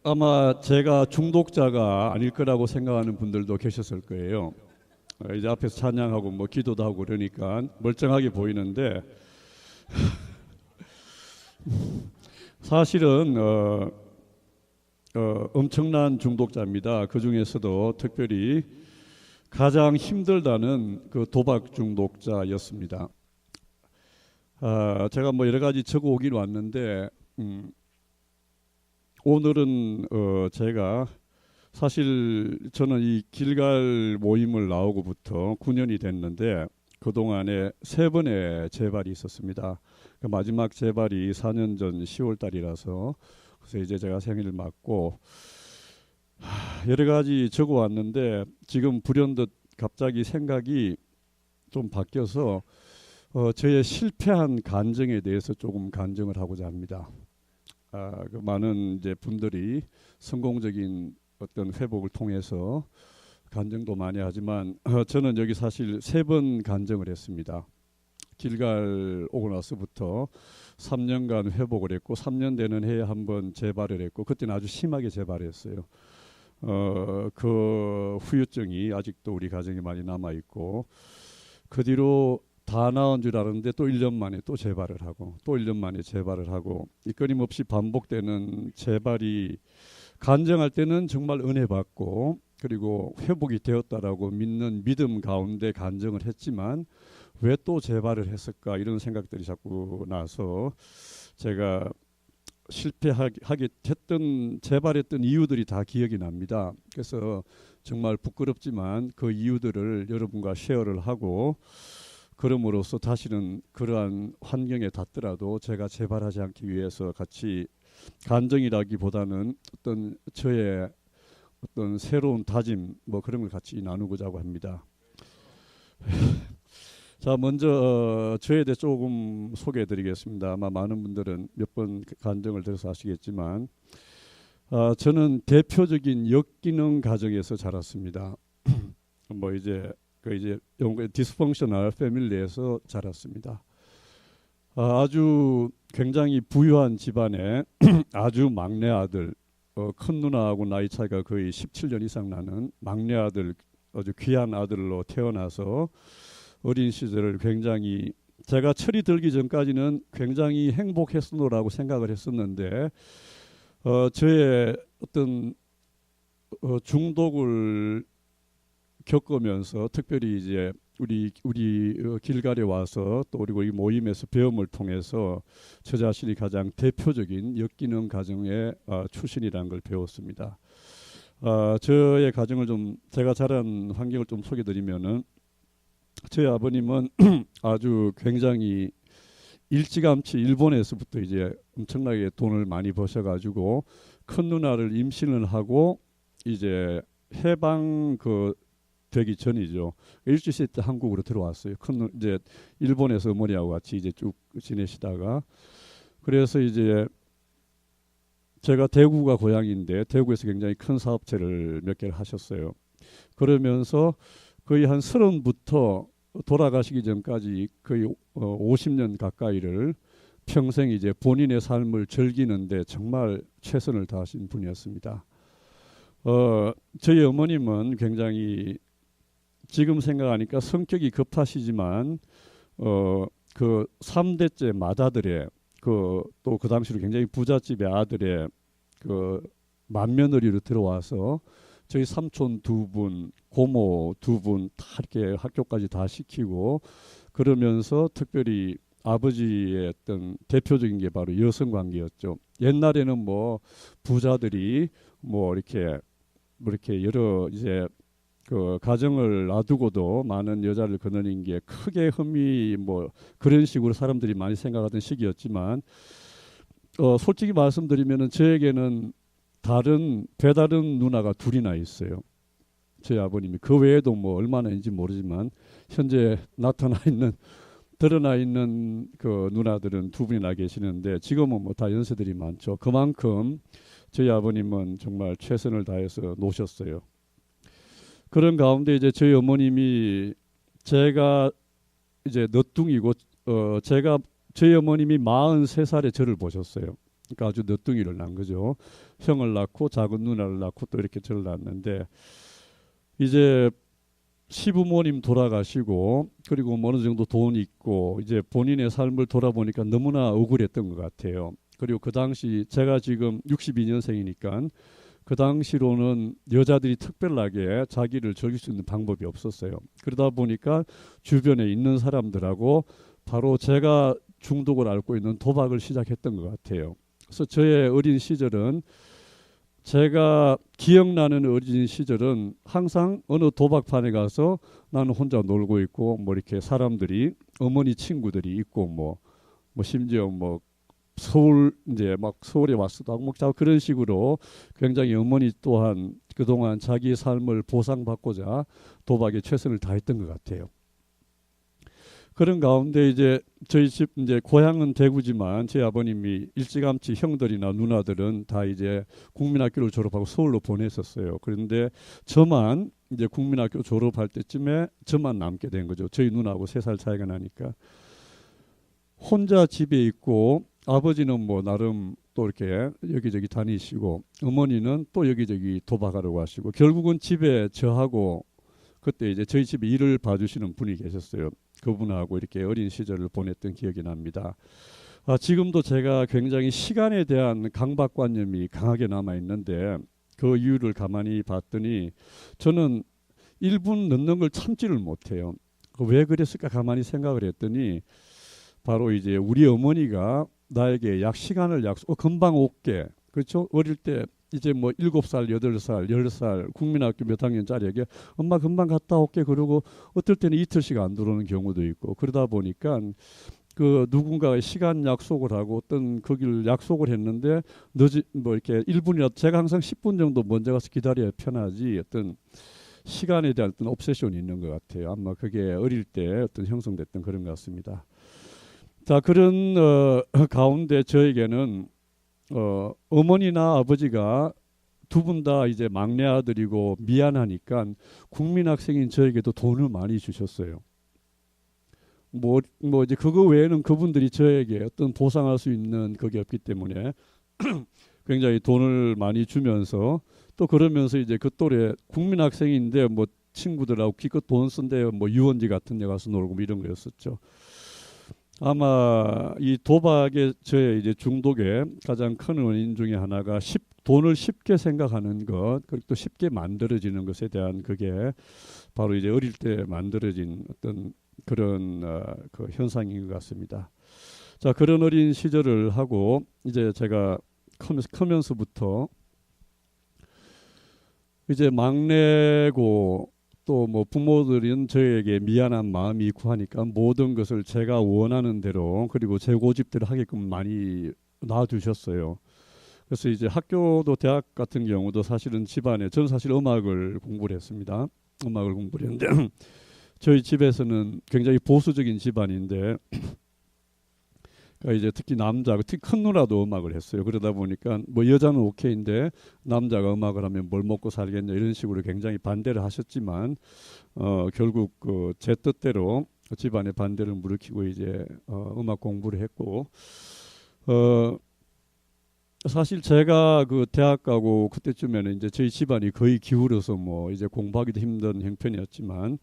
아마 제가 중독자가 아닐 거라고 생각하는 분들도 계셨을 거예요. 이제 앞에서 찬양하고 뭐 기도도 하고 그러니까 멀쩡하게 보이는데 사실은 엄청난 중독자입니다. 그 중에서도 특별히 가장 힘들다는 그 도박 중독자였습니다. 제가 뭐 여러 가지 적어 오긴 왔는데 오늘은 제가 사실 저는 이 길갈 모임을 나오고부터 9년이 됐는데 그동안에 세 번의 재발이 있었습니다. 그 마지막 재발이 4년 전 10월 달이라서 그래서 이제 제가 생일을 맞고 여러 가지 적어 왔는데 지금 불현듯 갑자기 생각이 좀 바뀌어서 저의 실패한 간증에 대해서 조금 간증을 하고자 합니다. 그 많은 이제 분들이 성공적인 어떤 회복을 통해서 간증도 많이 하지만 저는 여기 사실 세 번 간증을 했습니다. 길갈 오고 나서부터 3년간 회복을 했고 3년 되는 해에 한 번 재발을 했고 그때는 아주 심하게 재발했어요. 그 후유증이 아직도 우리 가정에 많이 남아 있고 그 뒤로 다 나은 줄 알았는데 또 1년 만에 또 재발을 하고 또 1년 만에 재발을 하고 이 끊임없이 반복되는 재발이 간증할 때는 정말 은혜 받고 그리고 회복이 되었다라고 믿는 믿음 가운데 간증을 했지만 왜 또 재발을 했을까 이런 생각들이 자꾸 나서 제가 실패하게 했던 재발했던 이유들이 다 기억이 납니다. 그래서 정말 부끄럽지만 그 이유들을 여러분과 쉐어를 하고 그럼으로써 다시는 그러한 환경에 닿더라도 제가 재발하지 않기 위해서 같이 간증이라기보다는 어떤 저의 어떤 새로운 다짐 뭐 그런 걸 같이 나누고자 합니다. 자, 먼저 저에 대해 조금 소개해드리겠습니다. 아마 많은 분들은 몇 번 간증을 들어서 아시겠지만 저는 대표적인 역기능 가정에서 자랐습니다. 뭐 이제 영국의 디스펑셔널 패밀리에서 자랐습니다. 아주 굉장히 부유한 집안에 아주 막내 아들, 큰 누나하고 나이 차이가 거의 17년 이상 나는 막내 아들, 아주 귀한 아들로 태어나서 어린 시절을 굉장히 제가 철이 들기 전까지는 굉장히 행복했으노라고 생각을 했었는데 저의 어떤 중독을 겪으면서 특별히 이제 우리 길갈에 와서 또 그리고 이 모임에서 배움을 통해서 저 자신이 가장 대표적인 역기능 가정의 출신이라는 걸 배웠습니다. 저의 가정을 좀 제가 자란 환경을 좀 소개드리면은 저희 아버님은 아주 굉장히 일찌감치 일본에서부터 이제 엄청나게 돈을 많이 버셔가지고 큰 누나를 임신을 하고 이제 해방 되기 전이죠. 일주일 때 한국으로 들어왔어요. 이제 일본에서 어머니하고 같이 이제 쭉 지내시다가 그래서 이제 제가 대구가 고향인데 대구에서 굉장히 큰 사업체를 몇 개를 하셨어요. 그러면서 거의 한 30부터 돌아가시기 전까지 거의 50년 가까이를 평생 이제 본인의 삶을 즐기는데 정말 최선을 다하신 분이었습니다. 저희 어머님은 굉장히 지금 생각하니까 성격이 급하시지만 그 3대째 맏아들의 또 그 당시로 굉장히 부잣집의 아들의 그 맏며느리로 들어와서 저희 삼촌 2분, 고모 2분 다 이렇게 학교까지 다 시키고 그러면서 특별히 아버지의 어떤 대표적인 게 바로 여성 관계였죠. 옛날에는 뭐 부자들이 뭐 이렇게 여러 이제 그 가정을 놔두고도 많은 여자를 거느린 게 크게 흠이 뭐 그런 식으로 사람들이 많이 생각하던 시기였지만 솔직히 말씀드리면은 저에게는 배다른 누나가 둘이나 있어요. 저희 아버님이 그 외에도 뭐 얼마나인지 모르지만 현재 드러나 있는 그 누나들은 2분이나 계시는데 지금은 뭐 다 연세들이 많죠. 그만큼 저희 아버님은 정말 최선을 다해서 노셨어요. 그런 가운데 이제 저희 어머님이 제가 이제 너뚱이고 저희 어머님이 43살에 저를 보셨어요. 그러니까 아주 늦둥이를 낳은 거죠. 형을 낳고 작은 누나를 낳고 또 이렇게 저를 낳았는데 이제 시부모님 돌아가시고 그리고 뭐 어느 정도 돈 있고 이제 본인의 삶을 돌아보니까 너무나 억울했던 것 같아요. 그리고 그 당시 제가 지금 62년생이니까 그 당시로는 여자들이 특별하게 자기를 즐길 수 있는 방법이 없었어요. 그러다 보니까 주변에 있는 사람들하고 바로 제가 중독을 앓고 있는 도박을 시작했던 것 같아요. 그래서 저의 어린 시절은 제가 기억나는 어린 시절은 항상 어느 도박판에 가서 나는 혼자 놀고 있고 뭐 이렇게 사람들이 어머니 친구들이 있고 뭐 심지어 뭐 서울 이제 막 서울에 왔어도 하고 뭐 그런 식으로 굉장히 어머니 또한 그동안 자기 삶을 보상받고자 도박에 최선을 다했던 것 같아요. 그런 가운데 이제 저희 집 이제 고향은 대구지만 제 아버님이 일찌감치 형들이나 누나들은 다 이제 국민학교를 졸업하고 서울로 보냈었어요. 그런데 저만 이제 국민학교 졸업할 때쯤에 저만 남게 된 거죠. 저희 누나하고 3살 차이가 나니까 혼자 집에 있고 아버지는 뭐 나름 또 이렇게 여기저기 다니시고 어머니는 또 여기저기 도박하러 가시고 결국은 집에 저하고 그때 이제 저희 집에 일을 봐주시는 분이 계셨어요. 그분하고 이렇게 어린 시절을 보냈던 기억이 납니다. 지금도 제가 굉장히 시간에 대한 강박관념이 강하게 남아 있는데 그 이유를 가만히 봤더니 저는 1분 넣는 걸 참지를 못해요. 왜 그랬을까 가만히 생각을 했더니 바로 이제 우리 어머니가 나에게 시간을 금방 올게. 그렇죠? 어릴 때 이제 뭐 7살, 8살, 10살 국민학교 몇 학년짜리에게 엄마 금방 갔다 올게 그러고 어떨 때는 이틀씩 안 들어오는 경우도 있고 그러다 보니까 그 누군가의 시간 약속을 하고 어떤 거기를 약속을 했는데 늦이 뭐 이렇게 1분이라도 제가 항상 10분 정도 먼저 가서 기다려야 편하지 어떤 시간에 대한 어떤 옵세션이 있는 것 같아요. 아마 그게 어릴 때 어떤 형성됐던 그런 것 같습니다. 자, 그런 가운데 저에게는 어머니나 아버지가 두 분 다 이제 막내 아들이고 미안하니까 국민학생인 저에게도 돈을 많이 주셨어요. 뭐 이제 그거 외에는 그분들이 저에게 어떤 보상할 수 있는 그게 없기 때문에 굉장히 돈을 많이 주면서 또 그러면서 이제 그 또래 국민학생인데 뭐 친구들하고 기껏 돈 쓴데 뭐 유원지 같은 데 가서 놀고 뭐 이런 거였었죠. 아마 이 도박의 저의 이제 중독의 가장 큰 원인 중에 하나가 돈을 쉽게 생각하는 것 그리고 또 쉽게 만들어지는 것에 대한 그게 바로 이제 어릴 때 만들어진 어떤 그런 그 현상인 것 같습니다. 자, 그런 어린 시절을 하고 이제 제가 크면서부터 이제 막내고 또 뭐 부모들은 저에게 미안한 마음이 있고 하니까 모든 것을 제가 원하는 대로 그리고 제 고집대로 하게끔 많이 놔두셨어요. 그래서 이제 학교도 대학 같은 경우도 사실은 집안에 저는 사실 음악을 공부를 했습니다. 음악을 공부를 했는데 저희 집에서는 굉장히 보수적인 집안인데 그러니까 이제 특히 남자가 특히 큰 누나도 음악을 했어요. 그러다 보니까 뭐 여자는 오케이인데 남자가 음악을 하면 뭘 먹고 살겠냐 이런 식으로 굉장히 반대를 하셨지만 결국 그 제 뜻대로 집안의 반대를 물으키고 이제 음악 공부를 했고 사실 제가 그 대학 가고 그때쯤에는 이제 저희 집안이 거의 기울어서 뭐 이제 공부하기도 힘든 형편이었지만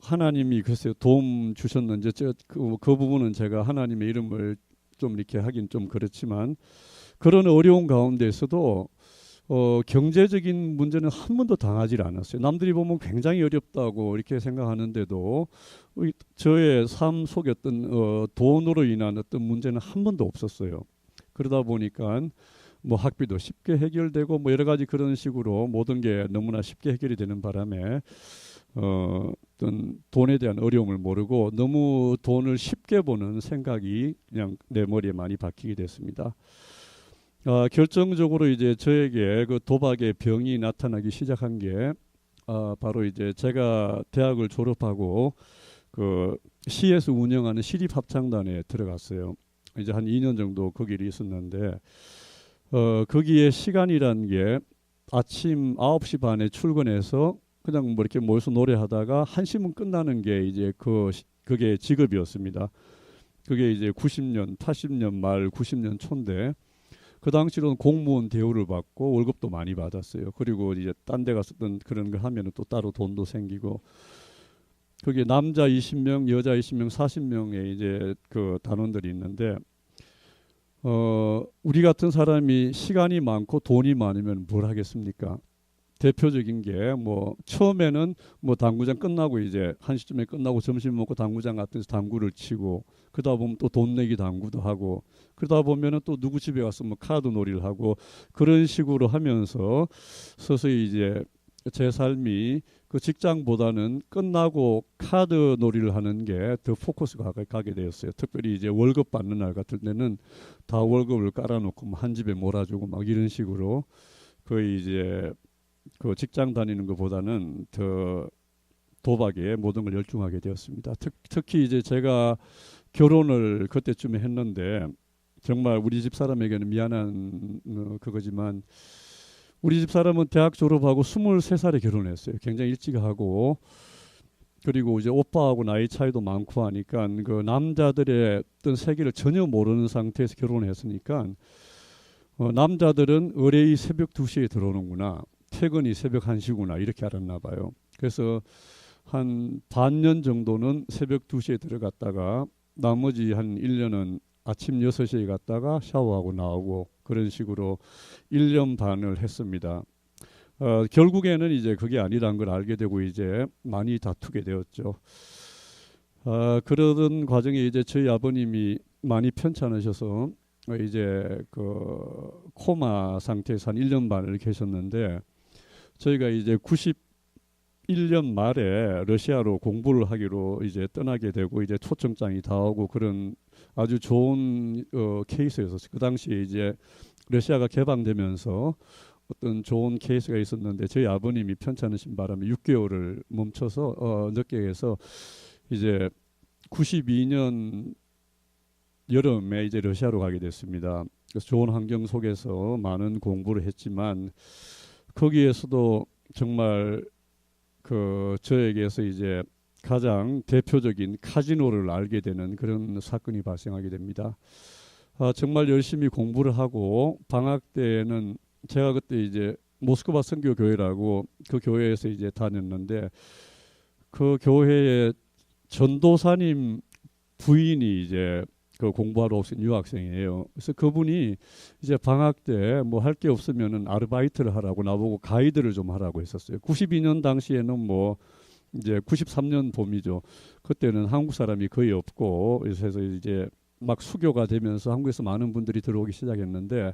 하나님이 글쎄요 도움 주셨는지 그 부분은 제가 하나님의 이름을 좀 이렇게 하긴 좀 그렇지만 그런 어려운 가운데서도 경제적인 문제는 한 번도 당하지 않았어요. 남들이 보면 굉장히 어렵다고 이렇게 생각하는데도 저의 삶 속에 어떤 돈으로 인한 어떤 문제는 한 번도 없었어요. 그러다 보니까 뭐 학비도 쉽게 해결되고 뭐 여러 가지 그런 식으로 모든 게 너무나 쉽게 해결이 되는 바람에 어떤 돈에 대한 어려움을 모르고 너무 돈을 쉽게 보는 생각이 그냥 내 머리에 많이 박히게 됐습니다. 결정적으로 이제 저에게 그 도박의 병이 나타나기 시작한 게 바로 이제 제가 대학을 졸업하고 그 시에서 운영하는 시립합창단에 들어갔어요. 이제 한 2년 정도 거기를 있었는데 거기에 시간이란 게 아침 9시 반에 출근해서 그냥 뭐 이렇게 모여서 노래하다가 1시면 끝나는 게 이제 그게 직업이었습니다. 그게 이제 90년, 80년 말 90년 초인데 그 당시로는 공무원 대우를 받고 월급도 많이 받았어요. 그리고 이제 딴 데 갔었던 그런 거 하면은 또 따로 돈도 생기고 그게 남자 20명, 여자 20명, 40명의 이제 그 단원들이 있는데 우리 같은 사람이 시간이 많고 돈이 많으면 뭘 하겠습니까? 대표적인 게 뭐 처음에는 뭐 당구장 끝나고 이제 1시쯤에 끝나고 점심 먹고 당구장 갔다 서 당구를 치고 그러다 보면 또 돈 내기 당구도 하고 그러다 보면은 또 누구 집에 가서 뭐 카드 놀이를 하고 그런 식으로 하면서 서서히 이제 제 삶이 그 직장보다는 끝나고 카드 놀이를 하는 게 더 포커스가 가게 되었어요. 특별히 이제 월급 받는 날 같을 때는 다 월급을 깔아놓고 뭐 한 집에 몰아주고 막 이런 식으로 거의 이제 그 직장 다니는 것보다는 더 도박에 모든 걸 열중하게 되었습니다. 특히 이제 제가 결혼을 그때쯤에 했는데 정말 우리 집 사람에게는 미안한 그거지만 우리 집 사람은 대학 졸업하고 23살에 결혼했어요. 굉장히 일찍 하고 그리고 이제 오빠하고 나이 차이도 많고 하니까 그 남자들의 어떤 세계를 전혀 모르는 상태에서 결혼했으니까 남자들은 의뢰이 새벽 2시에 들어오는구나. 퇴근이 새벽 1시구나 이렇게 알았나 봐요. 그래서 한 반년 정도는 새벽 2시에 들어갔다가 나머지 한 1년은 아침 6시에 갔다가 샤워하고 나오고 그런 식으로 1년 반을 했습니다. 결국에는 이제 그게 아니란 걸 알게 되고 이제 많이 다투게 되었죠. 그러던 과정에 이제 저희 아버님이 많이 편찮으셔서 이제 그 코마 상태에서 한 1년 반을 계셨는데 저희가 이제 91년 말에 러시아로 공부를 하기로 이제 떠나게 되고 이제 초청장이 다 오고 그런 아주 좋은 케이스였었어요. 그 당시에 이제 러시아가 개방되면서 어떤 좋은 케이스가 있었는데 저희 아버님이 편찮으신 바람에 6개월을 멈춰서 늦게 해서 이제 92년 여름에 이제 러시아로 가게 됐습니다. 그래서 좋은 환경 속에서 많은 공부를 했지만 거기에서도 정말 그 저에게서 이제 가장 대표적인 카지노를 알게 되는 그런 사건이 발생하게 됩니다. 정말 열심히 공부를 하고 방학 때에는 제가 그때 이제 모스크바 선교교회라고 그 교회에서 이제 다녔는데 그 교회의 전도사님 부인이 이제 그 공부하러 오신 유학생이에요. 그래서 그분이 이제 방학 때 뭐 할 게 없으면은 아르바이트를 하라고 나보고 가이드를 좀 하라고 했었어요. 92년 당시에는 뭐 이제 93년 봄이죠. 그때는 한국 사람이 거의 없고 그래서 이제 막 수교가 되면서 한국에서 많은 분들이 들어오기 시작했는데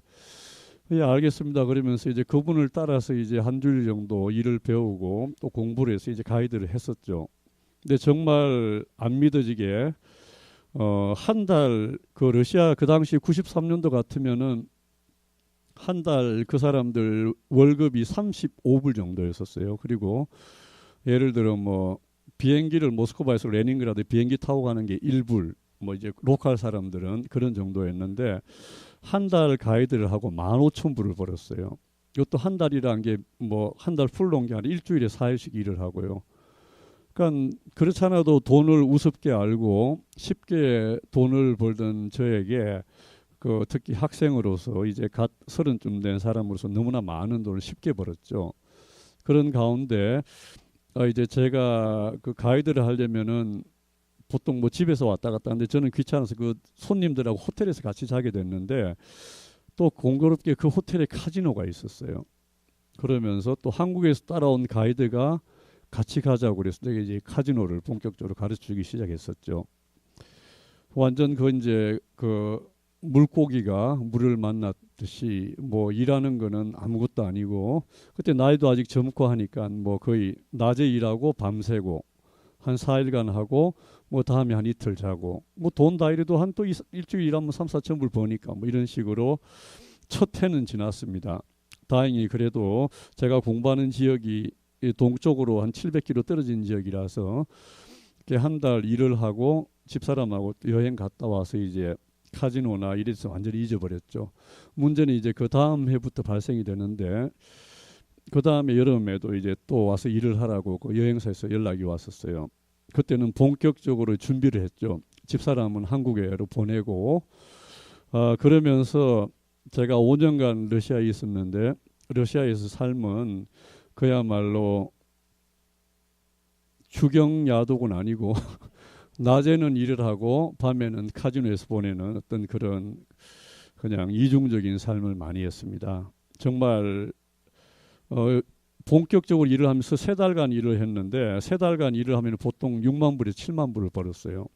예, 알겠습니다. 그러면서 이제 그분을 따라서 이제 한 주일 정도 일을 배우고 또 공부를 해서 이제 가이드를 했었죠. 근데 정말 안 믿어지게 한 달 그 러시아 그 당시 93년도 같으면은 한 달 그 사람들 월급이 35불 정도였었어요. 그리고 예를 들어 뭐 비행기를 모스크바에서 레닌그라드 비행기 타고 가는 게 1불 뭐 이제 로컬 사람들은 그런 정도였는데 한 달 가이드를 하고 15,000불을 벌었어요. 이것도 한 달이란 게 뭐 한 달 풀 놓은 게 아니라 일주일에 4일씩 일을 하고요. 그러니까 그렇지 않아도 돈을 우습게 알고 쉽게 돈을 벌던 저에게 그 특히 학생으로서 이제 갓 30쯤 된 사람으로서 너무나 많은 돈을 쉽게 벌었죠. 그런 가운데 이제 제가 그 가이드를 하려면은 보통 뭐 집에서 왔다 갔다 하는데 저는 귀찮아서 그 손님들하고 호텔에서 같이 자게 됐는데 또 공교롭게 그 호텔에 카지노가 있었어요. 그러면서 또 한국에서 따라온 가이드가 같이 가자고 그래서 내가 이제 카지노를 본격적으로 가르치기 시작했었죠. 완전 그 이제 그 물고기가 물을 만났듯이 뭐 일하는 거는 아무것도 아니고 그때 나이도 아직 젊고 하니까 뭐 거의 낮에 일하고 밤새고 한 4일간 하고 뭐 다음에 한 이틀 자고 뭐 돈 다 이래도 한 또 일주일 일하면 3, 4천 불 버니까 뭐 이런 식으로 첫 해는 지났습니다. 다행히 그래도 제가 공부하는 지역이 동쪽으로 한 700km 떨어진 지역이라서 한 달 일을 하고 집사람하고 여행 갔다 와서 이제 카지노나 이래서 완전히 잊어버렸죠. 문제는 이제 그 다음 해부터 발생이 되는데 그 다음에 여름에도 이제 또 와서 일을 하라고 그 여행사에서 연락이 왔었어요. 그때는 본격적으로 준비를 했죠. 집사람은 한국에로 보내고 그러면서 제가 5년간 러시아에 있었는데 러시아에서 삶은 그야말로 주경야독은 아니고 낮에는 일을 하고 밤에는 카지노에서 보내는 어떤 그런 그냥 이중적인 삶을 많이 했습니다. 정말 본격적으로 일을 하면서 3달간 일을 했는데 3달간 일을 하면 보통 6만 불에서 7만 불을 벌었어요.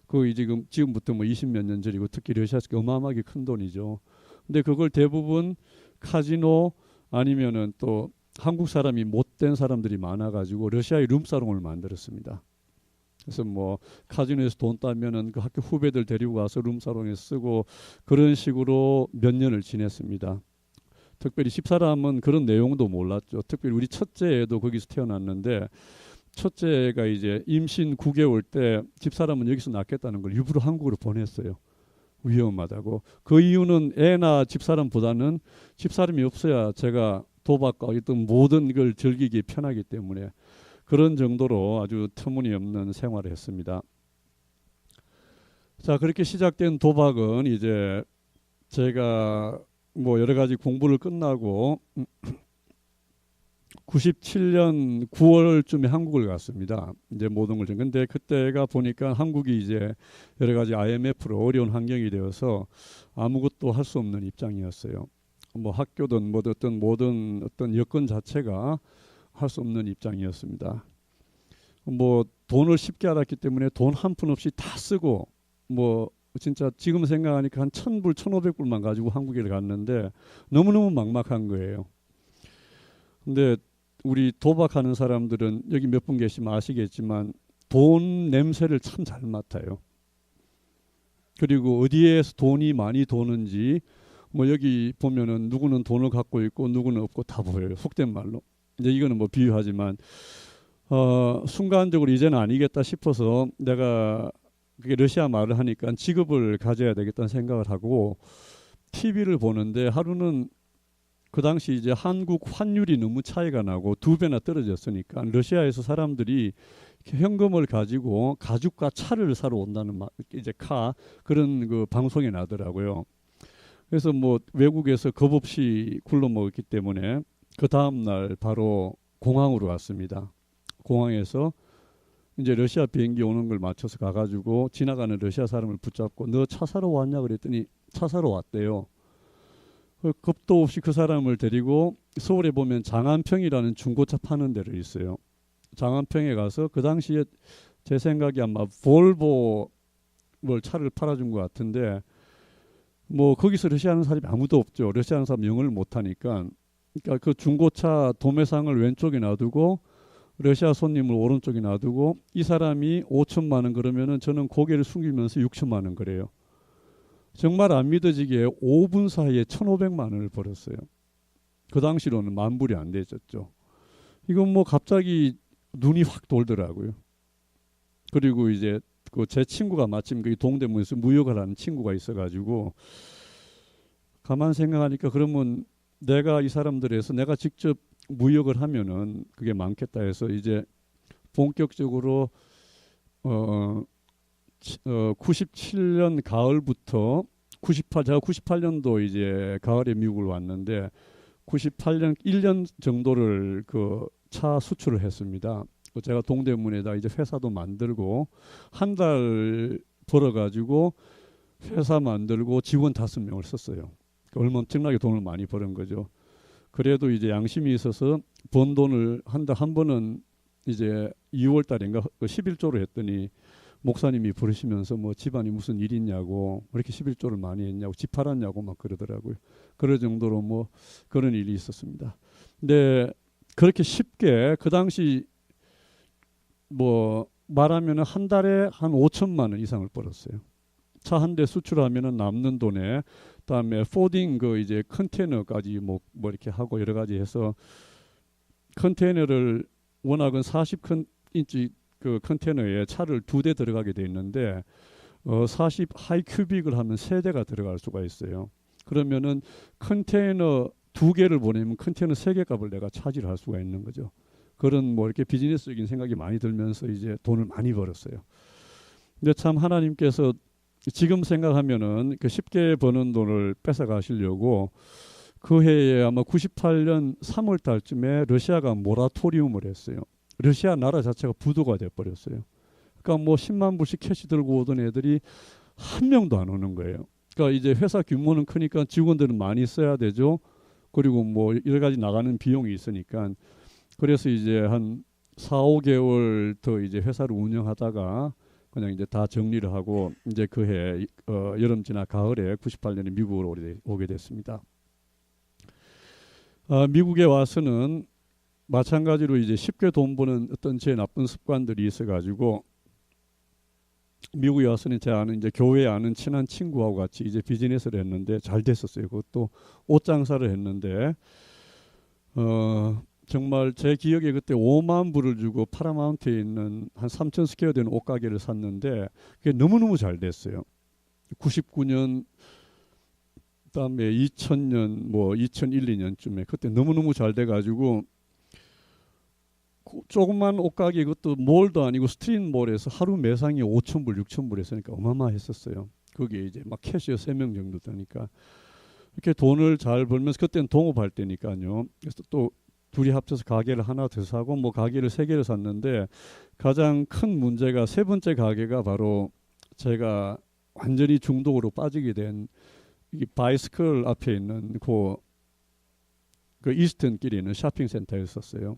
그 지금부터 뭐 20몇 년 전이고 특히 러시아에서 어마어마하게 큰 돈이죠. 근데 그걸 대부분 카지노 아니면은 또 한국 사람이 못된 사람들이 많아가지고 러시아의 룸사롱을 만들었습니다. 그래서 뭐 카지노에서 돈 따면은 그 학교 후배들 데리고 와서 룸사롱에 쓰고 그런 식으로 몇 년을 지냈습니다. 특별히 집사람은 그런 내용도 몰랐죠. 특별히 우리 첫째 애도 거기서 태어났는데 첫째가 이제 임신 9개월 때 집사람은 여기서 낳겠다는 걸 일부러 한국으로 보냈어요. 위험하다고. 그 이유는 애나 집사람보다는 집사람이 없어야 제가 도박과 어떤 모든 걸 즐기기 편하기 때문에 그런 정도로 아주 터무니없는 생활을 했습니다. 자, 그렇게 시작된 도박은 이제 제가 뭐 여러 가지 공부를 끝나고 97년 9월쯤에 한국을 갔습니다. 이제 모든 걸 근데 그때가 보니까 한국이 이제 여러 가지 IMF로 어려운 환경이 되어서 아무것도 할 수 없는 입장이었어요. 뭐 학교든 뭐 어떤 모든 어떤 여건 자체가 할 수 없는 입장이었습니다. 뭐 돈을 쉽게 알았기 때문에 돈 한 푼 없이 다 쓰고 뭐 진짜 지금 생각하니까 한 1,000불, 1,500불만 가지고 한국에 갔는데 너무너무 막막한 거예요. 근데 우리 도박하는 사람들은 여기 몇 분 계시면 아시겠지만 돈 냄새를 참 잘 맡아요. 그리고 어디에서 돈이 많이 도는지 뭐 여기 보면은 누구는 돈을 갖고 있고 누구는 없고 다 보여요. 속된 말로. 이제 이거는 뭐 비유하지만 순간적으로 이제는 아니겠다 싶어서 내가 그게 러시아 말을 하니까 직업을 가져야 되겠다는 생각을 하고 TV를 보는데 하루는 그 당시 이제 한국 환율이 너무 차이가 나고 2배나 떨어졌으니까 러시아에서 사람들이 현금을 가지고 가죽과 차를 사러 온다는 이제 그런 그 방송이 나더라고요. 그래서 뭐 외국에서 겁 없이 굴러먹었기 때문에 그 다음 날 바로 공항으로 갔습니다. 공항에서 이제 러시아 비행기 오는 걸 맞춰서 가가지고 지나가는 러시아 사람을 붙잡고 너 차 사러 왔냐 그랬더니 차 사러 왔대요. 겁도 없이 그 사람을 데리고 서울에 보면 장안평이라는 중고차 파는 데를 있어요. 장안평에 가서 그 당시에 제 생각이 아마 볼보 뭘 차를 팔아준 것 같은데 뭐 거기서 러시아하는 사람이 아무도 없죠. 러시아하는 사람 영어를 못하니까 그러니까 그 중고차 도매상을 왼쪽에 놔두고 러시아 손님을 오른쪽에 놔두고 이 사람이 5천만 원 그러면은 저는 고개를 숙이면서 6천만 원 그래요. 정말 안 믿어지게 5분 사이에 1,500만 원을 벌었어요. 그 당시로는 10,000불이 안 됐었죠. 이건 뭐 갑자기 눈이 확 돌더라고요. 그리고 이제 그 제 친구가 마침 그 동대문에서 무역을 하는 친구가 있어가지고 가만 생각하니까 그러면 내가 이 사람들에서 내가 직접 무역을 하면은 그게 많겠다 해서 이제 본격적으로 97년 가을부터 제가 98년도 이제 가을에 미국을 왔는데 98년 1년 정도를 그 차 수출을 했습니다. 제가 동대문에다 이제 회사도 만들고 한 달 벌어가지고 회사 만들고 직원 5명을 썼어요. 얼마나 엄청나게 돈을 많이 버는 거죠. 그래도 이제 양심이 있어서 번 돈을 한 번은 이제 2월 달인가 11조를 했더니 목사님이 부르시면서 뭐 집안이 무슨 일 있냐고 왜 이렇게 11조를 많이 했냐고 집 팔았냐고 막 그러더라고요. 그럴 정도로 뭐 그런 일이 있었습니다. 근데 그렇게 쉽게 그 당시 뭐 말하면은 한 달에 한 5천만 원 이상을 벌었어요. 차 한 대 수출하면은 남는 돈에 그다음에 포딩 그 이제 컨테이너까지 뭐 이렇게 하고 여러 가지 해서 컨테이너를 워낙은 40인치 그 컨테이너에 차를 2대 들어가게 돼 있는데 40 하이 큐빅을 하면 3대가 들어갈 수가 있어요. 그러면은 컨테이너 2개를 보내면 컨테이너 3개 값을 내가 차지를 할 수가 있는 거죠. 그런 뭐 이렇게 비즈니스적인 생각이 많이 들면서 이제 돈을 많이 벌었어요. 근데 참 하나님께서 지금 생각하면은 그 쉽게 버는 돈을 뺏어 가시려고 그 해에 아마 98년 3월 달쯤에 러시아가 모라토리움을 했어요. 러시아 나라 자체가 부도가 돼 버렸어요. 그러니까 뭐 10만 불씩 캐시 들고 오던 애들이 한 명도 안 오는 거예요. 그러니까 이제 회사 규모는 크니까 직원들은 많이 써야 되죠. 그리고 뭐 여러 가지 나가는 비용이 있으니까 그래서 이제 한 4, 5개월 더 이제 회사를 운영하다가 그냥 이제 다 정리를 하고 이제 그해 여름 지나 가을에 98년에 미국으로 오게 됐습니다. 미국에 와서는 마찬가지로 이제 쉽게 돈 버는 어떤 제 나쁜 습관들이 있어가지고 미국에 와서는 제 아는 이제 교회에 아는 친한 친구하고 같이 이제 비즈니스를 했는데 잘 됐었어요. 그것도 옷 장사를 했는데 정말 제 기억에 그때 5만 불을 주고 파라마운트에 있는 한 3천 스퀘어 되는 옷가게를 샀는데 그게 너무너무 잘 됐어요. 99년 그다음에 2000년 뭐 2001, 2년쯤에 그때 너무너무 잘 돼가지고 조그만 옷가게 그것도 몰도 아니고 스트릿몰에서 하루 매상이 5천 불, 6천 불 했으니까 어마어마했었어요. 그게 이제 막 캐시어 3명 정도 되니까 이렇게 돈을 잘 벌면서 그때는 동업할 때니까요. 그래서 또 둘이 합쳐서 가게를 하나 더 사고 뭐 가게를 3개를 샀는데 가장 큰 문제가 세 번째 가게가 바로 제가 완전히 중독으로 빠지게 된 이 바이스클 앞에 있는 그 이스턴길에 있는 쇼핑센터였었어요.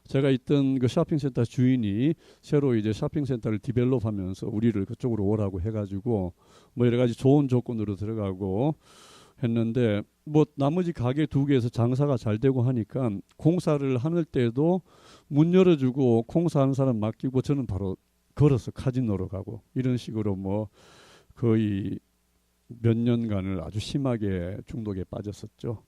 제가 있던 그 쇼핑센터 주인이 새로 이제 쇼핑센터를 디벨롭하면서 우리를 그쪽으로 오라고 해가지고 뭐 여러 가지 좋은 조건으로 들어가고 했는데 뭐 나머지 가게 2개에서 장사가 잘 되고 하니까 공사를 하는 때도 문 열어주고 공사하는 사람 맡기고 저는 바로 걸어서 카지노로 가고 이런 식으로 뭐 거의 몇 년간을 아주 심하게 중독에 빠졌었죠.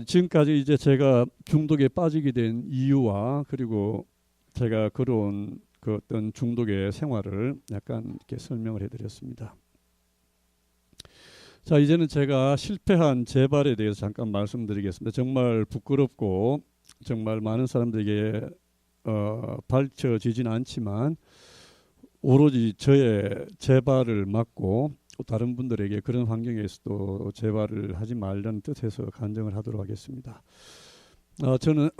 지금까지 이제 제가 중독에 빠지게 된 이유와 그리고 제가 걸어온 그 어떤 중독의 생활을 약간 이렇게 설명을 해드렸습니다. 자, 이제는 제가 실패한 재발에 대해서 잠깐 말씀드리겠습니다. 정말 부끄럽고 정말 많은 사람들에게 밝혀지진 않지만 오로지 저의 재발을 막고 다른 분들에게 그런 환경에서도 재발을 하지 말라는 뜻에서 간증을 하도록 하겠습니다. 저는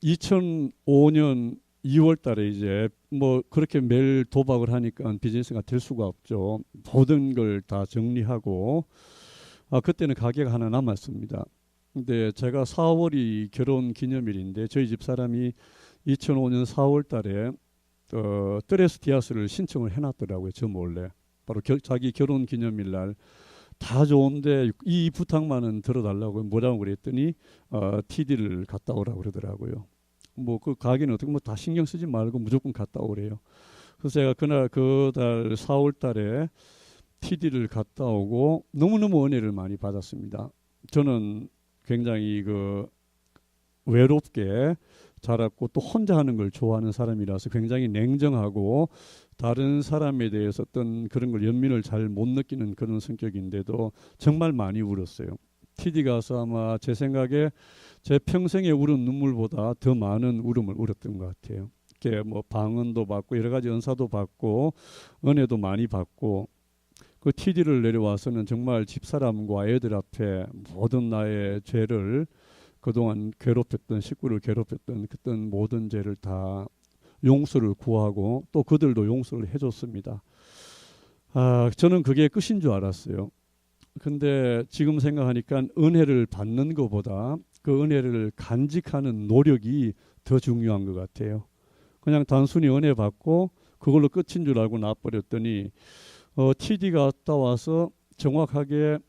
2005년 2월 달에 이제 뭐 그렇게 매일 도박을 하니까 비즈니스가 될 수가 없죠. 모든 걸 다 정리하고 그때는 가게가 하나 남았습니다. 근데 제가 4월이 결혼 기념일인데 저희 집 사람이 2005년 4월 달에 트레스티아스를 신청을 해놨더라고요. 저 몰래. 바로 자기 결혼 기념일 날 다 좋은데 이 부탁만은 들어달라고 뭐라고 그랬더니 TD를 갔다 오라고 그러더라고요. 뭐 그 가게는 어떻게 뭐 다 신경 쓰지 말고 무조건 갔다 오래요. 그래서 제가 그달 4월 달에 TD를 갔다 오고 너무너무 은혜를 많이 받았습니다. 저는 굉장히 외롭게 자랐고 또 혼자 하는 걸 좋아하는 사람이라서 굉장히 냉정하고 다른 사람에 대해서 어떤 그런 걸 연민을 잘 못 느끼는 그런 성격인데도 정말 많이 울었어요. TD 가서 아마 제 생각에 제 평생에 울은 눈물보다 더 많은 울음을 울었던 것 같아요. 이렇게 뭐 방언도 받고 여러 가지 은사도 받고 은혜도 많이 받고 그 TD를 내려와서는 정말 집사람과 애들 앞에 모든 나의 죄를 그동안 괴롭혔던 식구를 괴롭혔던 그떤 모든 죄를 다 용서를 구하고 또 그들도 용서를 해줬습니다. 저는 그게 끝인 줄 알았어요. 근데 지금 생각하니까 은혜를 받는 것보다 그 은혜를 간직하는 노력이 더 중요한 것 같아요. 그냥 단순히 은혜 받고 그걸로 끝인 줄 알고 놔버렸더니 TD가 갔다 와서 정확하게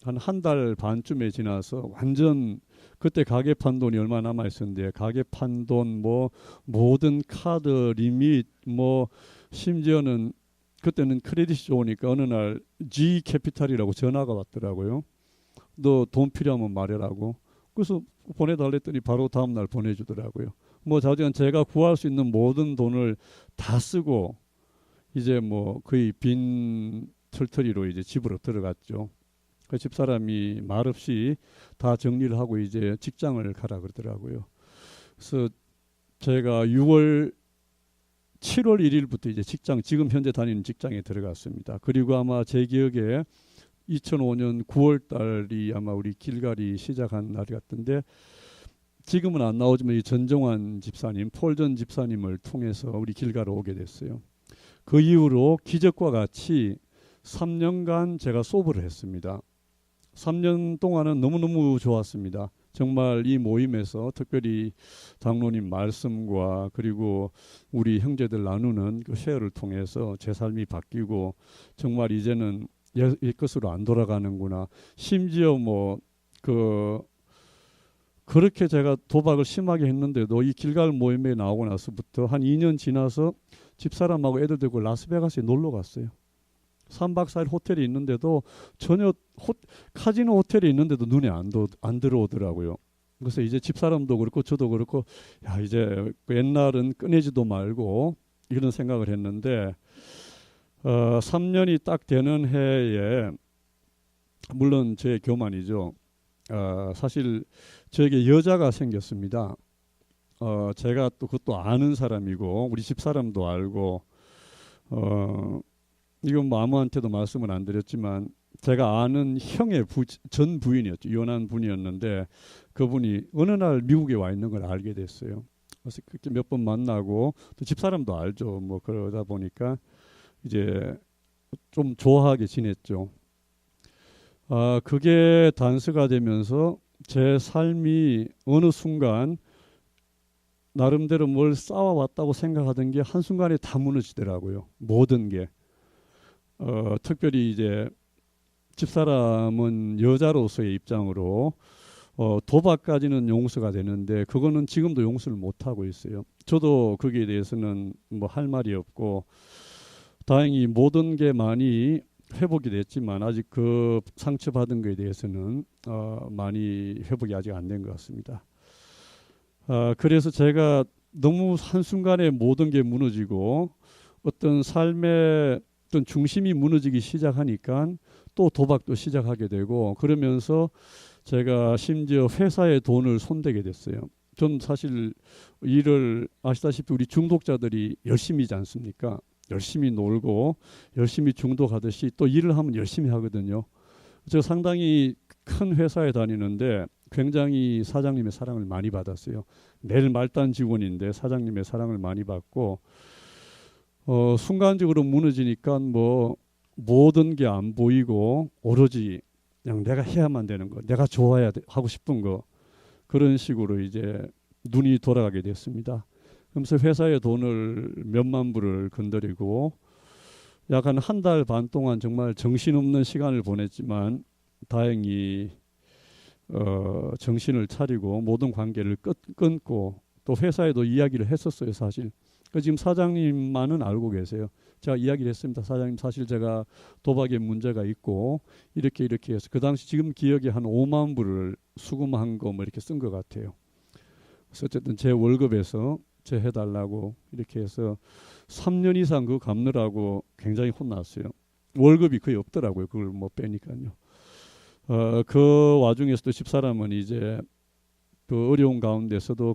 한 달 반쯤에 지나서 완전 그때 가게 판 돈이 얼마 남아 있었는데 가게 판 돈 뭐 모든 카드 리밋 뭐 심지어는 그때는 크레딧이 좋으니까 어느 날 G 캐피탈이라고 전화가 왔더라고요. 너 돈 필요하면 말해라고. 그래서 보내달랬더니 바로 다음 날 보내주더라고요. 뭐 자주는 제가 구할 수 있는 모든 돈을 다 쓰고 이제 뭐 거의 빈 털터리로 이제 집으로 들어갔죠. 그 집사람이 말없이 다 정리를 하고 이제 직장을 가라 그러더라고요. 그래서 제가 6월 7월 1일부터 이제 지금 현재 다니는 직장에 들어갔습니다. 그리고 아마 제 기억에 2005년 9월 달이 아마 우리 길갈이 시작한 날 같은데, 지금은 안 나오지만 이 전종환 집사님, 폴전 집사님을 통해서 우리 길갈에 오게 됐어요. 그 이후로 기적과 같이 3년간 제가 소브를 했습니다. 3년 동안은 너무너무 좋았습니다. 정말 이 모임에서 특별히 장로님 말씀과 그리고 우리 형제들 나누는 그 쉐어를 통해서 제 삶이 바뀌고, 정말 이제는 옛것으로 안 돌아가는구나. 심지어 그렇게 제가 도박을 심하게 했는데도 이 길갈 모임에 나오고 나서부터 한 2년 지나서 집사람하고 애들 데리고 라스베가스에 놀러 갔어요. 3박 4일 호텔에 있는데도 전혀 카지노 호텔에 있는데도 눈에 안 들어오더라고요. 그래서 이제 집사람도 그렇고 저도 그렇고, 야, 이제 옛날은 꺼내지도 말고 이런 생각을 했는데, 3년이 딱 되는 해에, 물론 제 교만이죠. 사실 저에게 여자가 생겼습니다. 제가 또 그것도 아는 사람이고 우리 집사람도 알고, 이건 뭐 아무한테도 말씀을 안 드렸지만 제가 아는 형의 전 부인이었죠. 이혼한 분이었는데 그분이 어느 날 미국에 와 있는 걸 알게 됐어요. 그래서 그렇게 몇 번 만나고, 또 집사람도 알죠. 뭐 그러다 보니까 이제 좀 좋아하게 지냈죠. 그게 단서가 되면서 제 삶이 어느 순간 나름대로 뭘 쌓아왔다고 생각하던 게 한순간에 다 무너지더라고요. 모든 게. 특별히 이제 집사람은 여자로서의 입장으로 도박까지는 용서가 되는데 그거는 지금도 용서를 못 하고 있어요. 저도 거기에 대해서는 뭐 할 말이 없고, 다행히 모든 게 많이 회복이 됐지만 아직 그 상처받은 거에 대해서는 많이 회복이 아직 안 된 것 같습니다. 그래서 제가 너무 한순간에 모든 게 무너지고 어떤 삶의 어떤 중심이 무너지기 시작하니까 또 도박도 시작하게 되고, 그러면서 제가 심지어 회사의 돈을 손대게 됐어요. 전 사실 일을 아시다시피 우리 중독자들이 열심히지 않습니까? 열심히 놀고 열심히 중독하듯이 또 일을 하면 열심히 하거든요. 제가 상당히 큰 회사에 다니는데 굉장히 사장님의 사랑을 많이 받았어요. 매일 말단 직원인데 사장님의 사랑을 많이 받고, 순간적으로 무너지니까 뭐 모든 게 안 보이고 오로지 그냥 내가 해야만 되는 거, 내가 좋아야 하고 싶은 거, 그런 식으로 이제 눈이 돌아가게 됐습니다. 그러면서 회사의 돈을 몇만 불을 건드리고 약 한 달 반 동안 정말 정신없는 시간을 보냈지만 다행히 정신을 차리고 모든 관계를 끊고, 또 회사에도 이야기를 했었어요. 사실 지금 사장님만은 알고 계세요. 제가 이야기를 했습니다. 사장님, 사실 제가 도박에 문제가 있고 이렇게 해서 그 당시 지금 기억에 한 5만 불을 수금한 거 뭐 이렇게 쓴 것 같아요. 그래서 어쨌든 제 월급에서 제 해달라고 이렇게 해서 3년 이상 그거 갚느라고 굉장히 혼났어요. 월급이 거의 없더라고요. 그걸 뭐 빼니까요. 그 와중에서도 집사람은 이제 그 어려운 가운데서도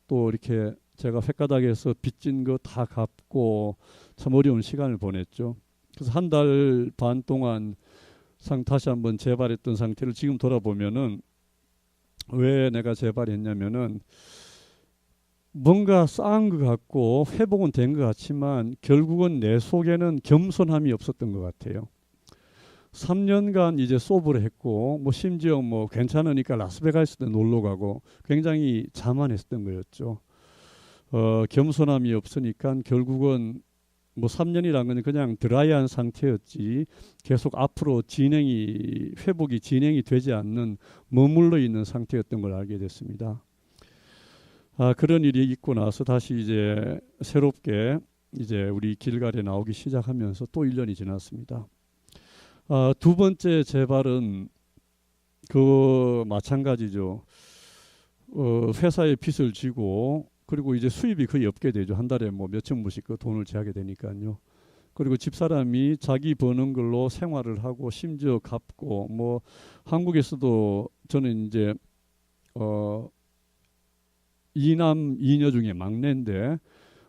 또 이렇게 제가 횟가닥에서 빚진 거 다 갚고 참 어려운 시간을 보냈죠. 그래서 한 달 반 동안 다시 한번 재발했던 상태를 지금 돌아보면은, 왜 내가 재발했냐면은 뭔가 쌓은 것 같고 회복은 된 것 같지만 결국은 내 속에는 겸손함이 없었던 것 같아요. 3년간 이제 소브를 했고, 뭐 심지어 뭐 괜찮으니까 라스베가스도 놀러 가고 굉장히 자만했던 거였죠. 겸손함이 없으니까 결국은 뭐 3년이란 건 그냥 드라이한 상태였지 계속 앞으로 회복이 진행이 되지 않는 머물러 있는 상태였던 걸 알게 됐습니다. 그런 일이 있고 나서 다시 이제 새롭게 이제 우리 길갈에 나오기 시작하면서 또 1년이 지났습니다. 두 번째 재발은 마찬가지죠. 회사에 빚을 지고, 그리고 이제 수입이 거의 없게 되죠. 한 달에 뭐 몇천 불씩 그 돈을 제하게 되니까요. 그리고 집사람이 자기 버는 걸로 생활을 하고 심지어 갚고, 뭐 한국에서도 저는 이제 이남 이녀 중에 막내인데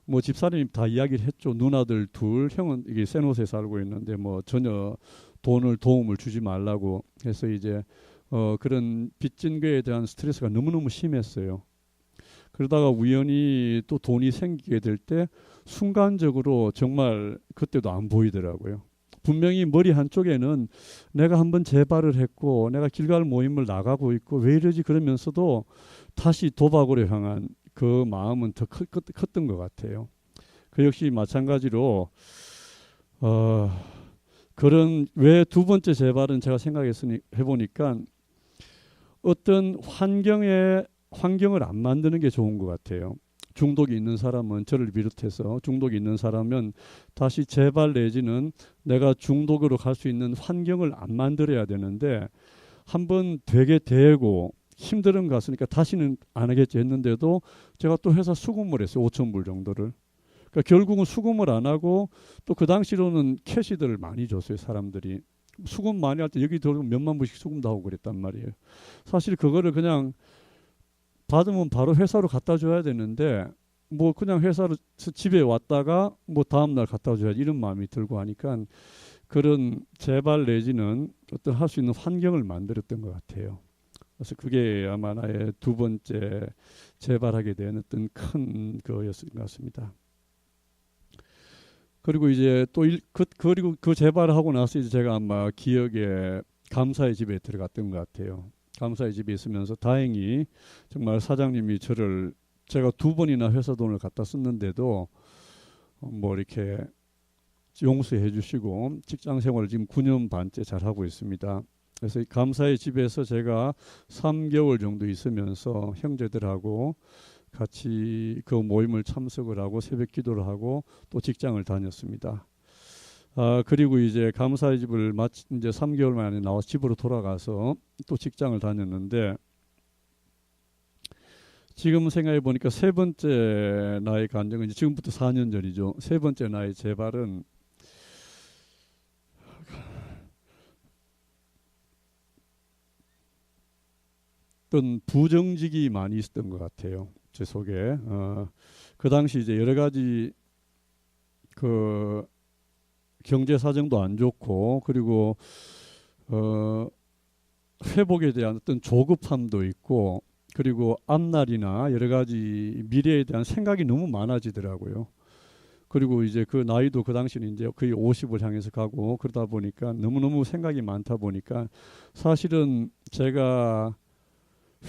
뭐 집사님이 다 이야기를 했죠. 누나들 둘, 형은 이게 세노스에 살고 있는데 뭐 전혀 도움을 주지 말라고 해서 이제 그런 빚진 거에 대한 스트레스가 너무너무 심했어요. 그러다가 우연히 또 돈이 생기게 될 때 순간적으로 정말 그때도 안 보이더라고요. 분명히 머리 한쪽에는 내가 한번 재발을 했고 내가 길갈 모임을 나가고 있고 왜 이러지 그러면서도 다시 도박으로 향한 그 마음은 더 컸던 것 같아요. 그 역시 마찬가지로 그런 왜 두 번째 재발은 제가 해보니까 어떤 환경을 안 만드는 게 좋은 것 같아요. 중독이 있는 사람은 저를 비롯해서 중독이 있는 사람은 다시 재발 내지는 내가 중독으로 갈 수 있는 환경을 안 만들어야 되는데 한번 되게 되고 힘든 거 같으니까 다시는 안 하겠지 했는데도 제가 또 회사 수금을 했어요. 5,000불 정도를. 그러니까 결국은 수금을 안 하고 또 그 당시로는 캐시들을 많이 줬어요. 사람들이. 수금 많이 할 때 여기 들어오면 몇만 불씩 수금도 하고 그랬단 말이에요. 사실 그거를 그냥 받으면 바로 회사로 갖다 줘야 되는데 뭐 그냥 회사로 집에 왔다가 뭐 다음날 갖다 줘야지 이런 마음이 들고 하니까 그런 재발 내지는 어떤 할 수 있는 환경을 만들었던 것 같아요. 그래서 그게 아마 나의 두 번째 재발하게 된 어떤 큰 거였을 것 같습니다. 그리고 이제 그리고 그 재발을 하고 나서 이제 제가 아마 기억에 감사의 집에 들어갔던 것 같아요. 감사의 집에 있으면서 다행히 정말 사장님이 제가 2번이나 회사 돈을 갖다 썼는데도 뭐 이렇게 용서해 주시고 직장 생활을 지금 9년 반째 잘 하고 있습니다. 그래서 감사의 집에서 제가 3개월 정도 있으면서 형제들하고 같이 그 모임을 참석을 하고 새벽 기도를 하고 또 직장을 다녔습니다. 그리고 이제 감사의 집을 이제 3개월 만에 나와서 집으로 돌아가서 또 직장을 다녔는데 지금 생각해 보니까 세 번째 나의 간증은 이제 지금부터 4년 전이죠. 세 번째 나의 재발은 어떤 부정직이 많이 있었던 것 같아요. 제 속에. 그 당시 이제 여러 가지 그 경제 사정도 안 좋고 그리고 회복에 대한 어떤 조급함도 있고 그리고 앞날이나 여러 가지 미래에 대한 생각이 너무 많아지더라고요. 그리고 이제 그 나이도 그 당시는 이제 거의 50을 향해서 가고 그러다 보니까 너무너무 생각이 많다 보니까 사실은 제가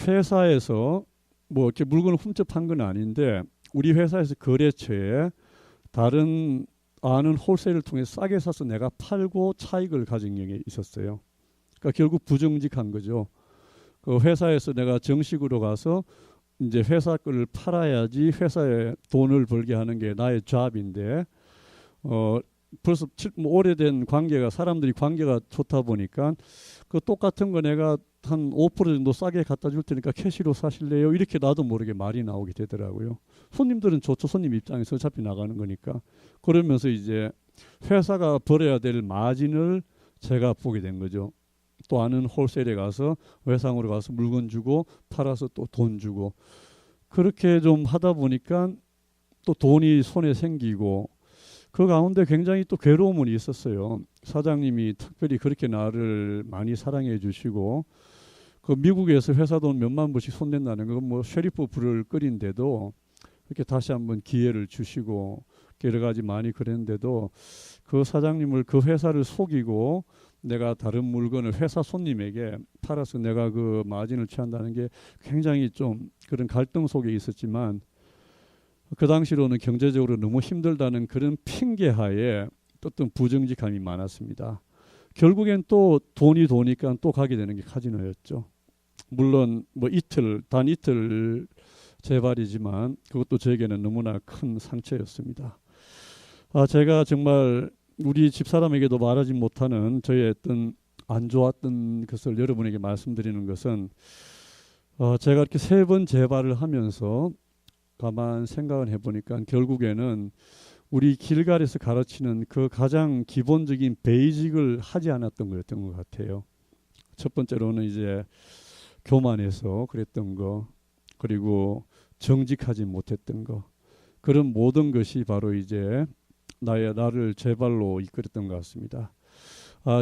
회사에서 뭐 이렇게 물건을 훔쳐판 건 아닌데 우리 회사에서 거래처에 다른 아는 홀세일을 통해 싸게 사서 내가 팔고 차익을 가진 경우에 있었어요. 그러니까 결국 부정직한 거죠. 그 회사에서 내가 정식으로 가서 이제 회사 거를 팔아야지 회사에 돈을 벌게 하는 게 나의 잡인데 벌써 뭐 오래된 관계가 사람들이 관계가 좋다 보니까 그 똑같은 거 내가 한 5% 정도 싸게 갖다 줄 테니까 캐시로 사실래요? 이렇게 나도 모르게 말이 나오게 되더라고요. 손님들은 좋죠. 손님 입장에서 어차피 나가는 거니까. 그러면서 이제 회사가 벌어야 될 마진을 제가 보게 된 거죠. 또 아는 홀세일에 가서 외상으로 가서 물건 주고 팔아서 또 돈 주고 그렇게 좀 하다 보니까 또 돈이 손에 생기고 그 가운데 굉장히 또 괴로움은 있었어요. 사장님이 특별히 그렇게 나를 많이 사랑해 주시고 그 미국에서 회사 돈 몇만 불씩 손댄다는 건 뭐 쉐리프 불을 끓인데도 이렇게 다시 한번 기회를 주시고 여러 가지 많이 그랬는데도 그 사장님을 그 회사를 속이고 내가 다른 물건을 회사 손님에게 팔아서 내가 그 마진을 취한다는 게 굉장히 좀 그런 갈등 속에 있었지만 그 당시로는 경제적으로 너무 힘들다는 그런 핑계하에 어떤 부정직함이 많았습니다. 결국엔 또 돈이 도니까 또 가게 되는 게 카지노였죠. 물론 뭐 단 이틀 재발이지만 그것도 저에게는 너무나 큰 상처였습니다. 제가 정말 우리 집사람에게도 말하지 못하는 저의 어떤 안 좋았던 것을 여러분에게 말씀드리는 것은 제가 이렇게 3번 재발을 하면서 가만 생각을 해보니까 결국에는 우리 길갈에서 가르치는 그 가장 기본적인 베이직을 하지 않았던 거였던 것 같아요. 첫 번째로는 이제 교만해서 그랬던 거, 그리고 정직하지 못했던 거, 그런 모든 것이 바로 이제 나를 제 발로 이끌었던 것 같습니다.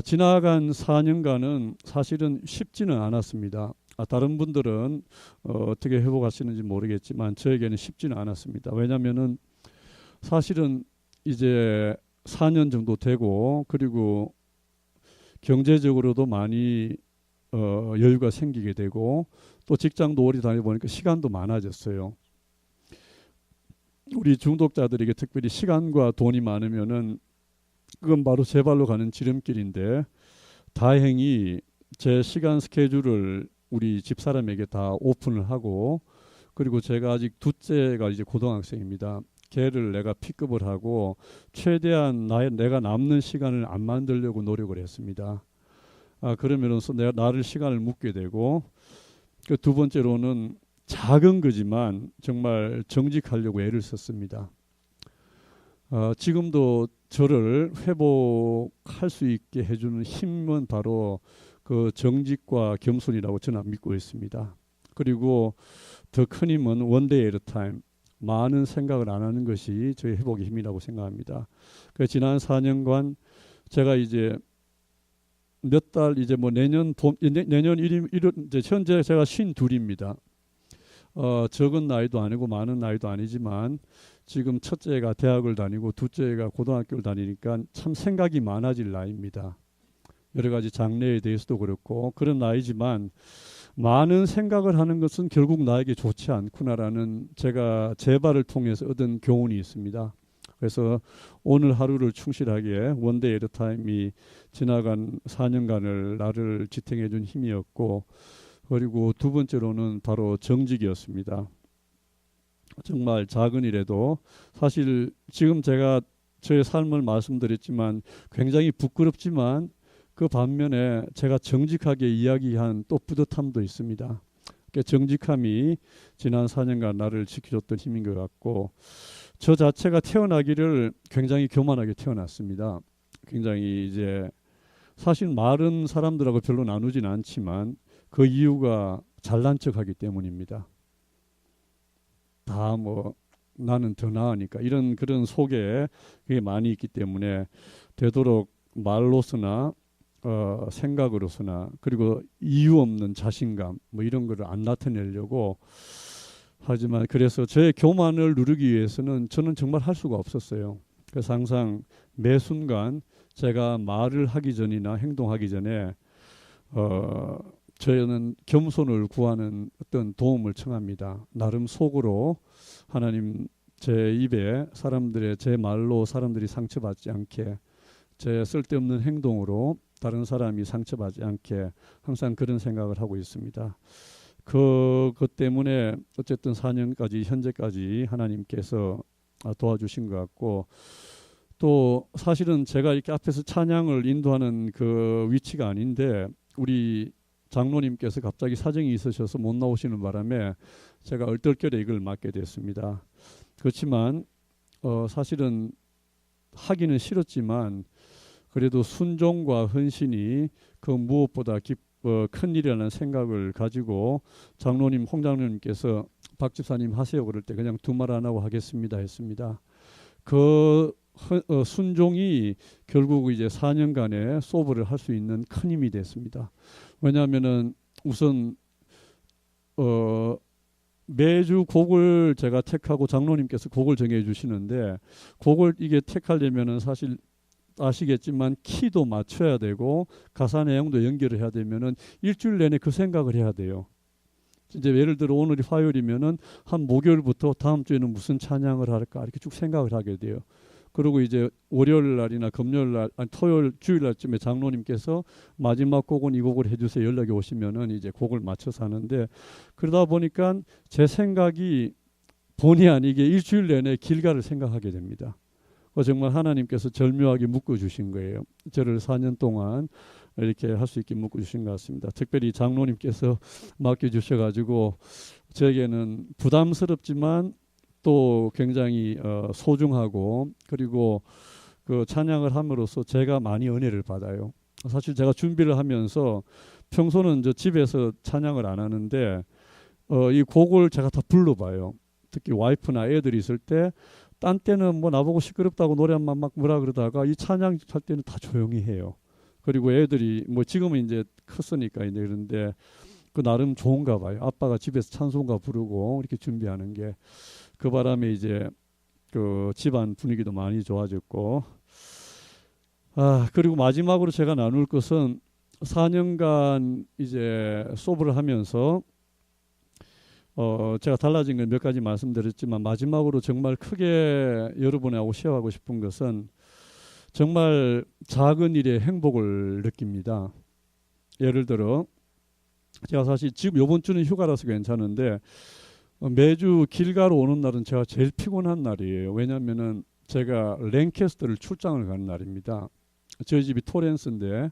지나간 4년간은 사실은 쉽지는 않았습니다. 다른 분들은 어떻게 회복하시는지 모르겠지만 저에게는 쉽지는 않았습니다. 왜냐하면은 사실은 이제 4년 정도 되고 그리고 경제적으로도 많이 여유가 생기게 되고 또 직장도 오래 다녀보니까 시간도 많아졌어요. 우리 중독자들에게 특별히 시간과 돈이 많으면은 그건 바로 제 발로 가는 지름길인데 다행히 제 시간 스케줄을 우리 집사람에게 다 오픈을 하고 그리고 제가 아직 둘째가 이제 고등학생입니다. 걔를 내가 픽업을 하고 최대한 내가 남는 시간을 안 만들려고 노력을 했습니다. 그러면서 나를 시간을 묻게 되고 그 두 번째로는 작은 거지만 정말 정직하려고 애를 썼습니다. 지금도 저를 회복할 수 있게 해주는 힘은 바로 그 정직과 겸손이라고 저는 믿고 있습니다. 그리고 더 큰 힘은 one day at a time, 많은 생각을 안 하는 것이 저희 회복의 힘이라고 생각합니다. 그 지난 4년간 제가 이제 몇 달 이제 뭐 내년 1월 이제 현재 제가 52입니다. 적은 나이도 아니고 많은 나이도 아니지만 지금 첫째가 대학을 다니고 둘째가 고등학교를 다니니까 참 생각이 많아질 나이입니다. 여러 가지 장래에 대해서도 그렇고 그런 나이지만 많은 생각을 하는 것은 결국 나에게 좋지 않구나라는 제가 제 발을 통해서 얻은 교훈이 있습니다. 그래서 오늘 하루를 충실하게 one day at a time이 지나간 4년간을 나를 지탱해 준 힘이었고 그리고 두 번째로는 바로 정직이었습니다. 정말 작은 일에도 사실 지금 제가 저의 삶을 말씀드렸지만 굉장히 부끄럽지만 그 반면에 제가 정직하게 이야기한 또 뿌듯함도 있습니다. 정직함이 지난 4년간 나를 지켜줬던 힘인 것 같고 저 자체가 태어나기를 굉장히 교만하게 태어났습니다. 굉장히 이제 사실 말은 사람들하고 별로 나누진 않지만 그 이유가 잘난 척하기 때문입니다. 다 뭐 나는 더 나으니까 이런 그런 속에 그게 많이 있기 때문에 되도록 말로서나 생각으로서나 그리고 이유 없는 자신감 뭐 이런 거를 안 나타내려고 하지만 그래서 제 교만을 누르기 위해서는 저는 정말 할 수가 없었어요. 그래서 항상 매 순간 제가 말을 하기 전이나 행동하기 전에 저는 겸손을 구하는 어떤 도움을 청합니다. 나름 속으로 하나님 제 입에 제 말로 사람들이 상처받지 않게 제 쓸데없는 행동으로 다른 사람이 상처받지 않게 항상 그런 생각을 하고 있습니다. 그것 때문에 어쨌든 4년까지 현재까지 하나님께서 도와주신 것 같고 또 사실은 제가 이렇게 앞에서 찬양을 인도하는 그 위치가 아닌데 우리 장로님께서 갑자기 사정이 있으셔서 못 나오시는 바람에 제가 얼떨결에 이걸 맡게 됐습니다. 그렇지만 사실은 하기는 싫었지만 그래도 순종과 헌신이 그 무엇보다 큰 일이라는 생각을 가지고 홍 장로님께서 박 집사님 하세요 그럴 때 그냥 두 말 안 하고 하겠습니다 했습니다. 그 순종이 결국 이제 4년간의 소브를 할 수 있는 큰 힘이 됐습니다. 왜냐하면은 우선 매주 곡을 제가 택하고 장로님께서 곡을 정해 주시는데 곡을 이게 택하려면은 사실 아시겠지만 키도 맞춰야 되고 가사 내용도 연결을 해야 되면은 일주일 내내 그 생각을 해야 돼요. 이제 예를 들어 오늘이 화요일이면은 한 목요일부터 다음 주에는 무슨 찬양을 할까 이렇게 쭉 생각을 하게 돼요. 그리고 이제 월요일 날이나 금요일 날, 토요일, 주일 날쯤에 장로님께서 마지막 곡은 이 곡을 해주세요 연락이 오시면은 이제 곡을 맞춰서 하는데 그러다 보니까 제 생각이 본의 아니게 일주일 내내 길가를 생각하게 됩니다. 정말 하나님께서 절묘하게 묶어주신 거예요. 저를 4년 동안 이렇게 할 수 있게 묶어주신 것 같습니다. 특별히 장로님께서 맡겨주셔가지고 저에게는 부담스럽지만 또 굉장히 소중하고 그리고 그 찬양을 함으로써 제가 많이 은혜를 받아요. 사실 제가 준비를 하면서 평소는 저 집에서 찬양을 안 하는데 이 곡을 제가 다 불러봐요. 특히 와이프나 애들이 있을 때, 딴 때는 뭐 나보고 시끄럽다고 노래만 막 뭐라 그러다가 이 찬양할 때는 다 조용히 해요. 그리고 애들이 뭐 지금은 이제 컸으니까 이제 그런데 그 나름 좋은가 봐요. 아빠가 집에서 찬송가 부르고 이렇게 준비하는 게. 그 바람에 이제 그 집안 분위기도 많이 좋아졌고, 그리고 마지막으로 제가 나눌 것은 4년간 이제 소브를 하면서 제가 달라진 건 몇 가지 말씀드렸지만, 마지막으로 정말 크게 여러분하고 쉐어하고 싶은 것은 정말 작은 일에 행복을 느낍니다. 예를 들어 제가 사실 지금 이번 주는 휴가라서 괜찮은데, 매주 길 가러 오는 날은 제가 제일 피곤한 날이에요. 왜냐하면은 제가 랭캐스터를 출장을 가는 날입니다. 저희 집이 토렌스인데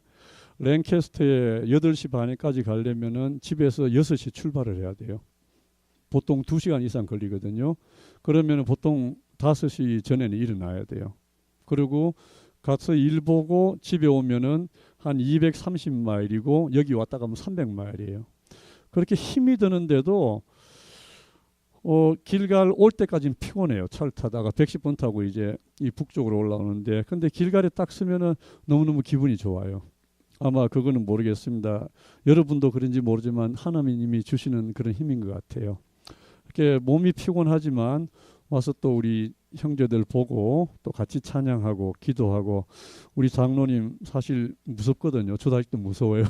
랭캐스터에 8시 반에까지 가려면은 집에서 6시 출발을 해야 돼요. 보통 2시간 이상 걸리거든요. 그러면은 보통 5시 전에는 일어나야 돼요. 그리고 가서 일 보고 집에 오면은 한 230마일이고 여기 왔다 가면 300마일이에요. 그렇게 힘이 드는데도 길갈 올 때까지는 피곤해요. 차를 타다가 110번 타고 이제 이 북쪽으로 올라오는데, 근데 길갈에 딱 서면은 너무너무 기분이 좋아요. 아마 그거는 모르겠습니다. 여러분도 그런지 모르지만 하나님이 주시는 그런 힘인 것 같아요. 이렇게 몸이 피곤하지만 와서 또 우리 형제들 보고 또 같이 찬양하고 기도하고, 우리 장로님 사실 무섭거든요. 저도 아직도 무서워요.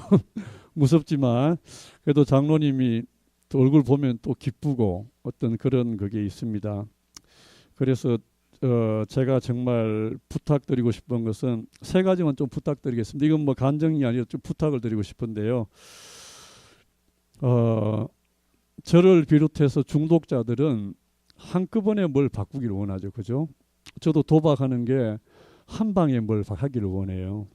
무섭지만 그래도 장로님이 또 얼굴 보면 또 기쁘고 어떤 그런 그게 있습니다. 그래서 제가 정말 부탁드리고 싶은 것은 3가지만 좀 부탁드리겠습니다. 이건 뭐 간증이 아니라 좀 부탁을 드리고 싶은데요. 저를 비롯해서 중독자들은 한꺼번에 뭘 바꾸기를 원하죠. 그죠? 저도 도박하는 게 한 방에 뭘 하기를 원해요.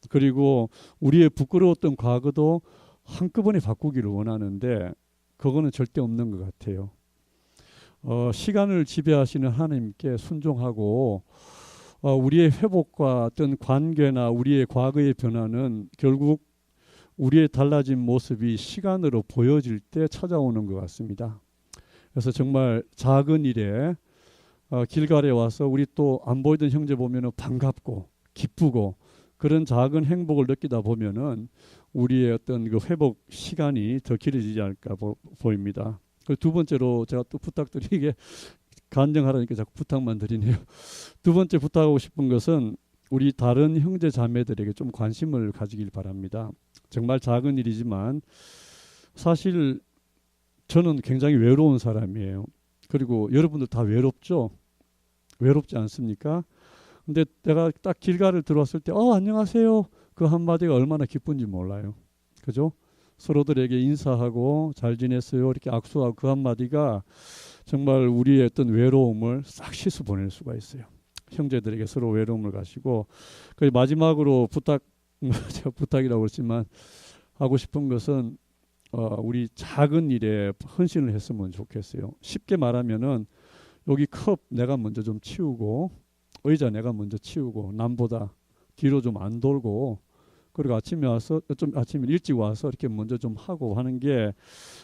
그리고 우리의 부끄러웠던 과거도 한꺼번에 바꾸기를 원하는데 그거는 절대 없는 것 같아요. 시간을 지배하시는 하나님께 순종하고, 우리의 회복과 어떤 관계나 우리의 과거의 변화는 결국 우리의 달라진 모습이 시간으로 보여질 때 찾아오는 것 같습니다. 그래서 정말 작은 일에 길갈에 와서 우리 또 안 보이던 형제 보면은 반갑고 기쁘고 그런 작은 행복을 느끼다 보면은 우리의 어떤 그 회복 시간이 더 길어지지 않을까 보입니다. 그 두 번째로 제가 또 부탁드리게, 간증하라니까 자꾸 부탁만 드리네요. 두 번째 부탁하고 싶은 것은 우리 다른 형제 자매들에게 좀 관심을 가지길 바랍니다. 정말 작은 일이지만 사실 저는 굉장히 외로운 사람이에요. 그리고 여러분들 다 외롭죠? 외롭지 않습니까? 근데 내가 딱 길가를 들어왔을 때 안녕하세요 그 한마디가 얼마나 기쁜지 몰라요. 그죠? 서로들에게 인사하고 잘 지냈어요 이렇게 악수하고 그 한마디가 정말 우리의 어떤 외로움을 싹 씻어 보낼 수가 있어요. 형제들에게 서로 외로움을 가시고, 그 마지막으로 제가 부탁이라고 했지만 하고 싶은 것은 우리 작은 일에 헌신을 했으면 좋겠어요. 쉽게 말하면은 여기 컵 내가 먼저 좀 치우고, 의자 내가 먼저 치우고, 남보다 뒤로 좀 안 돌고, 그리고 아침에 와서 좀 아침에 일찍 와서 이렇게 먼저 좀 하고 하는 게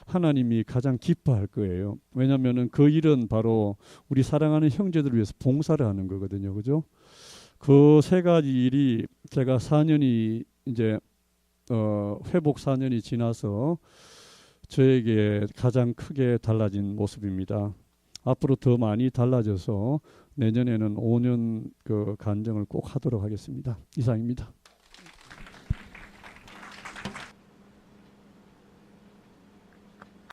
하나님이 가장 기뻐할 거예요. 왜냐하면은 그 일은 바로 우리 사랑하는 형제들을 위해서 봉사를 하는 거거든요. 그죠? 그 3가지 일이 제가 4년이 이제 회복 4년이 지나서 저에게 가장 크게 달라진 모습입니다. 앞으로 더 많이 달라져서 내년에는 5년 그 간증을 꼭 하도록 하겠습니다. 이상입니다.